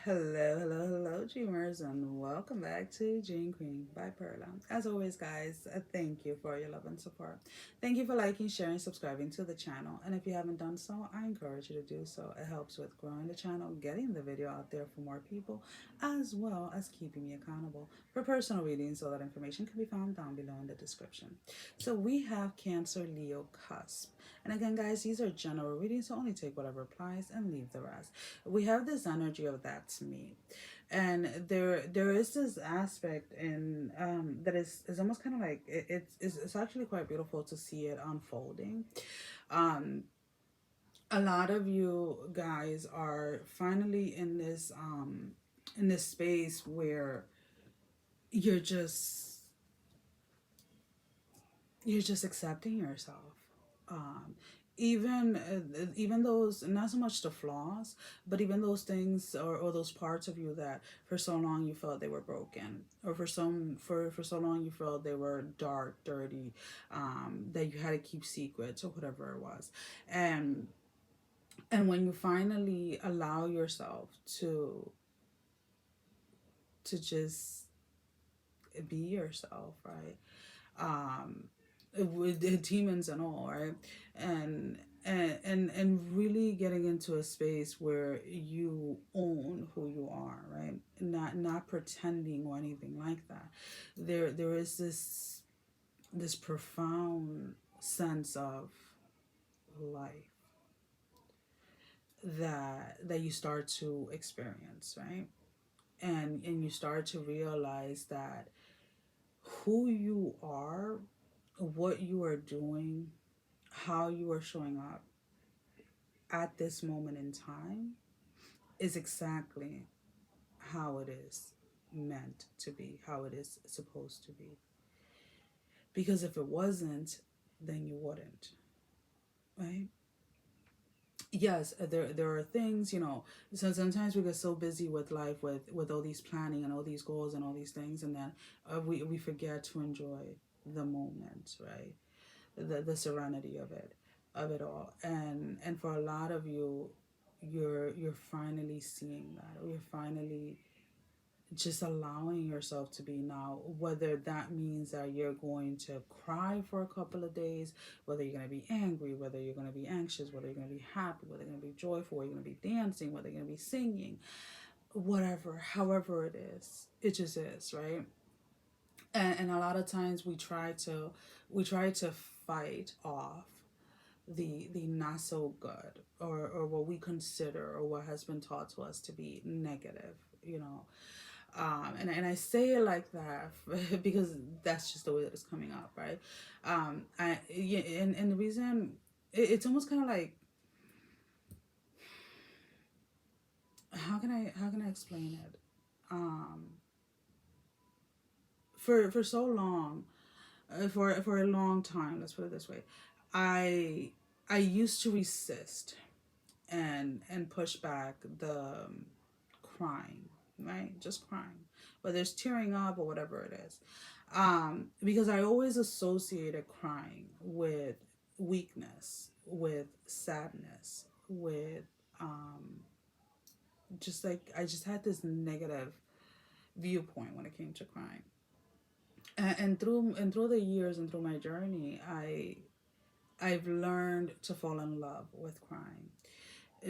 Hello, dreamers, and welcome back to Dream Queen by Perla. As always, guys, thank you for your love and support. Thank you for liking, sharing, subscribing to the channel. And if you haven't done so, I encourage you to do so. It helps with growing the channel, getting the video out there for more people, as well as keeping me accountable for personal readings. So that information can be found down below in the description. So we have Cancer, Leo, Cusp. And again, guys, these are general readings, so only take whatever applies and leave the rest. We have this energy of that's me, and there is this aspect in that is almost kind of like it's actually quite beautiful to see it unfolding. um a lot of you guys are finally in this space where you're just you're just accepting yourself. um even those, not so much the flaws, but even those things, or those parts of you that for so long you felt they were broken, or for so long you felt they were dark, dirty, that you had to keep secrets or whatever it was. And and when you finally allow yourself to just be yourself, right? um with the demons and all, right? And really getting into a space where you own who you are, right? Not pretending or anything like that. There is this profound sense of life that you start to experience, right? And you start to realize that who you are, what you are doing, how you are showing up at this moment in time is exactly how it is meant to be, how it is supposed to be. Because if it wasn't, then you wouldn't, right? Yes, there are things, so sometimes we get so busy with life, with all these planning and all these goals and all these things, and then we forget to enjoy the moment, right? The serenity of it all. And for a lot of you, you're finally seeing that, or you're finally just allowing yourself to be now, whether that means that you're going to cry for a couple of days, whether you're going to be angry, whether you're going to be anxious, whether you're going to be happy, whether you're going to be joyful, whether you're going to be dancing, whether you're going to be singing, whatever, however it is, it just is, right? And a lot of times we try to fight off the not so good, or what we consider, or what has been taught to us to be negative, and I say it like that because that's just the way that it's coming up, right? And the reason, it's almost kind of like, how can I explain it? um for so long, for a long time, let's put it this way, I I used to resist and push back the crying, right? Just crying, whether it's tearing up or whatever it is. Because I always associated crying with weakness, with sadness, with just like, I just had this negative viewpoint when it came to crying. And through the years and through my journey, I've learned to fall in love with crying,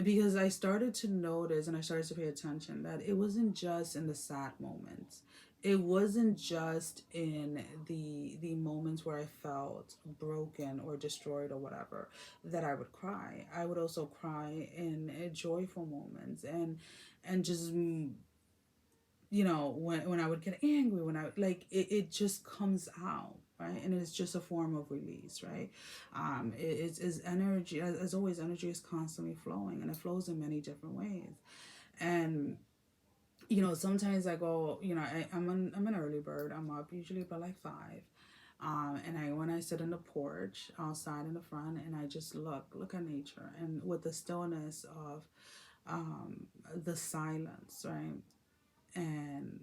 because I started to notice and I started to pay attention that it wasn't just in the sad moments. It wasn't just in the moments where I felt broken or destroyed or whatever that I would cry. I would also cry in joyful moments, and just when I would get angry, when I like it just comes out, right? And it's just a form of release, right? It's energy, as always. Energy is constantly flowing, and it flows in many different ways. And sometimes I go, I'm an early bird. I'm up usually by like 5. And when I sit in the porch outside in the front, and I just look at nature, and with the stillness of the silence, right? And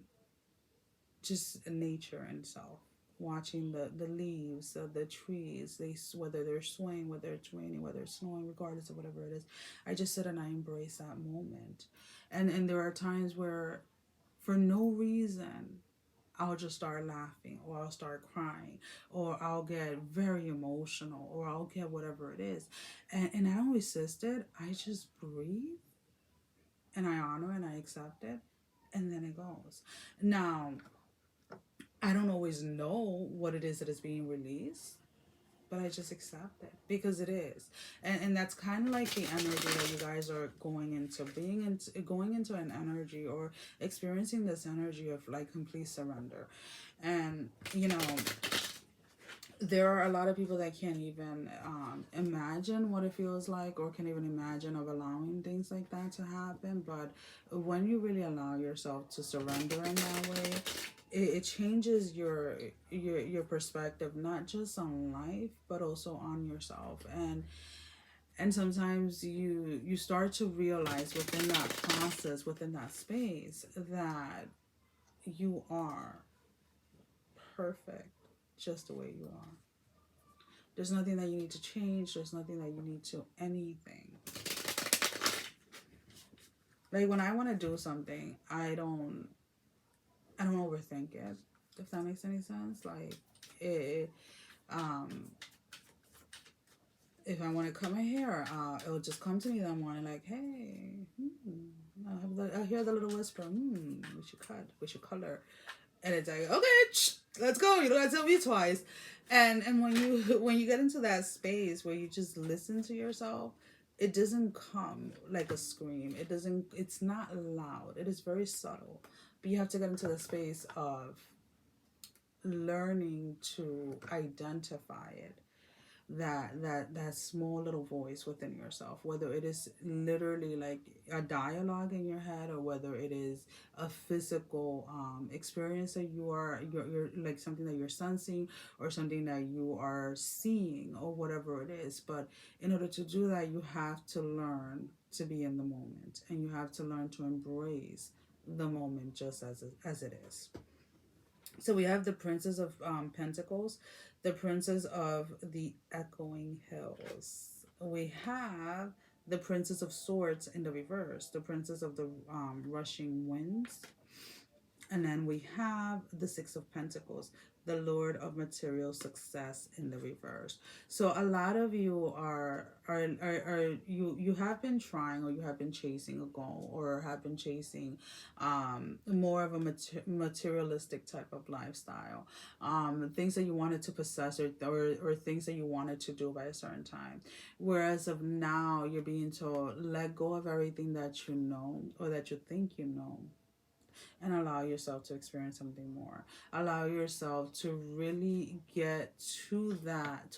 just nature itself, watching the leaves of the trees, whether they're swaying, whether it's raining, whether it's snowing, regardless of whatever it is. I just sit and I embrace that moment. And there are times where, for no reason, I'll just start laughing, or I'll start crying, or I'll get very emotional, or I'll get whatever it is. And I don't resist it. I just breathe, and I honor and I accept it, and then it goes. Now, I don't always know what it is that is being released, but I just accept it because it is. And that's kind of like the energy that you guys are going into, going into an energy, or experiencing this energy of like complete surrender. And there are a lot of people that can't even imagine what it feels like, or can even imagine of allowing things like that to happen. But when you really allow yourself to surrender in that way, it changes your perspective, not just on life but also on yourself. And sometimes you start to realize within that process, within that space, that you are perfect just the way you are. There's nothing that you need to change. There's nothing that you need to anything. Like when I want to do something, I don't overthink it. If that makes any sense. Like it if I want to cut my hair, it'll just come to me that morning, like, hey, I hear the little whisper, we should cut, we should color, and it's like, okay, let's go. You don't have to tell me twice. And when you get into that space where you just listen to yourself, it doesn't come like a scream. It doesn't. It's not loud. It is very subtle. But you have to get into the space of learning to identify it, that small little voice within yourself, whether it is literally like a dialogue in your head, or whether it is a physical experience that you're like something that you're sensing, or something that you are seeing, or whatever it is. But in order to do that, you have to learn to be in the moment, and you have to learn to embrace the moment just as it is. So we have the Princess of Pentacles, the Princess of the Echoing Hills. We have the Princess of Swords in the reverse, the Princess of the Rushing Winds. And then we have the Six of Pentacles, the Lord of Material Success in the reverse. So a lot of you you have been trying, or you have been chasing a goal, or have been chasing more of a materialistic type of lifestyle, things that you wanted to possess, or things that you wanted to do by a certain time. Whereas of now, you're being told, let go of everything that you know, or that you think you know, and allow yourself to experience something more. Allow yourself to really get to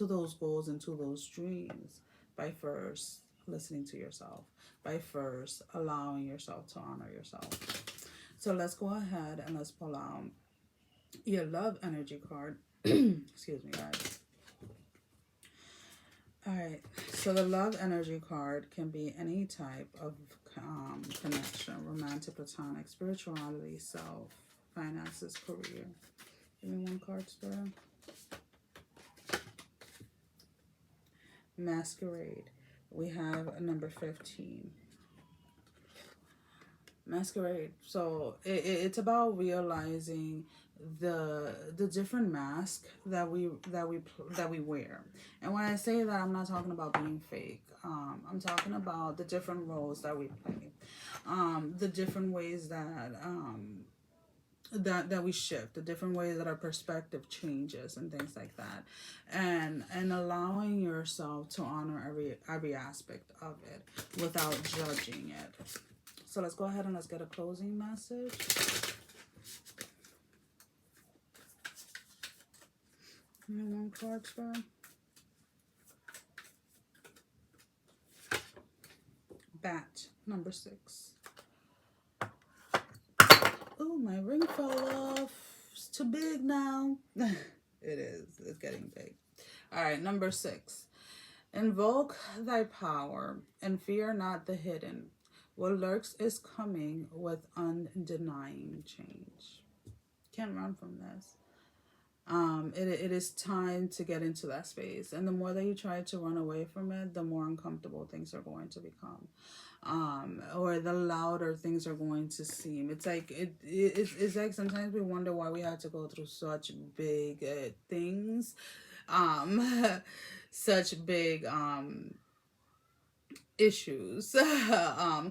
those goals and to those dreams by first listening to yourself, by first allowing yourself to honor yourself. So let's go ahead and let's pull out your love energy card. Excuse me, guys. All right, so the love energy card can be any type of connection: romantic, platonic, spirituality, self, finances, career. Give me one card, Spirit. Masquerade. We have number 15. Masquerade. So it's about realizing the different masks that we wear. And when I say that, I'm not talking about being fake. I'm talking about the different roles that we play, the different ways that we shift, the different ways that our perspective changes, and things like that, and allowing yourself to honor every aspect of it without judging it. So let's go ahead and let's get a closing message. Give me one card, sir. Bat, number 6. Oh, my ring fell off. It's too big now. It is. It's getting big. All right, number 6. Invoke thy power and fear not the hidden. What lurks is coming with undenying change. Can't run from this. It is time to get into that space. And the more that you try to run away from it, the more uncomfortable things are going to become. Or the louder things are going to seem. It's like it's like sometimes we wonder why we had to go through such big things, such big issues,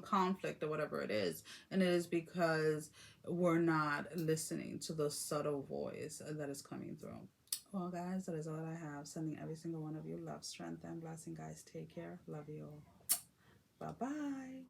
conflict or whatever it is, and it is because we're not listening to the subtle voice that is coming through. Well, guys, that is all I have. Sending every single one of you love, strength, and blessing. Guys, take care. Love you all. Bye bye.